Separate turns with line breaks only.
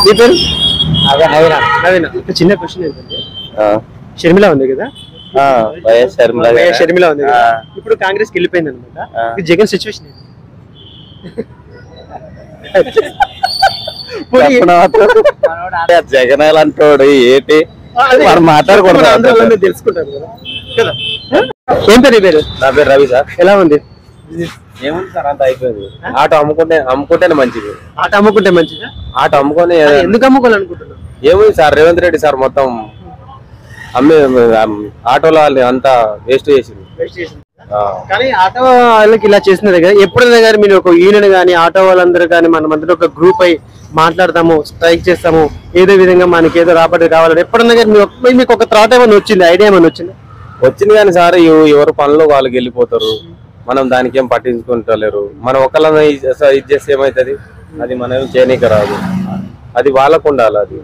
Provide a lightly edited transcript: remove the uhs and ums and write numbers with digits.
నీ పేరు?
నవీన.
నవీన. చిన్న క్వశ్చన్ ఏంటంటే షర్మిల ఉంది కదా, షర్మిల ఉంది కదా, ఇప్పుడు కాంగ్రెస్ కి వెళ్ళిపోయింది అనమాట. జగన్ సిచ్యువేషన్
జగన్ అంటాడు ఏంటి మాట్లాడుకుంటారు
తెలుసుకుంటారు కదా. ఏం పేరు? పేరు
నా పేరు రవి సార్.
ఎలా ఉంది?
ఏముంది సార్, అంత అయిపోయింది. ఆటో అమ్ముకుంటేనే మంచిది.
ఆటో అమ్ముకుంటే మంచిదా?
ఆటో అమ్ముకొని
ఎందుకు అమ్ముకోవాలనుకుంటున్నాను?
ఏముంది సార్, రేవంత్ రెడ్డి సార్ మొత్తం ఆటోలో అంతా వేస్ట్ చేసింది.
కానీ ఆటో వాళ్ళకి ఇలా చేసినది కదా. ఎప్పుడైనా కానీ మీరు ఒక యూనియన్ కానీ ఆటో వాళ్ళందరూ కానీ మనమందరూ ఒక గ్రూప్ అయి మాట్లాడతాము, స్ట్రైక్ చేస్తాము, ఏదో విధంగా మనకి ఏదో రాబడి కావాలని ఎప్పుడన్నా కానీ మీకు ఒక థాట్ ఏమైనా వచ్చింది, ఐడియా ఏమైనా వచ్చింది?
వచ్చింది కానీ సార్, ఎవరు పనులు వాళ్ళకి వెళ్ళిపోతారు, మనం దానికి ఏం పట్టించుకుంటలేరు. మనం ఒకళ్ళని ఇది చేస్తే ఏమవుతుంది, అది మనం చేయనీకి రాదు, అది వాళ్ళకు ఉండాలి. అది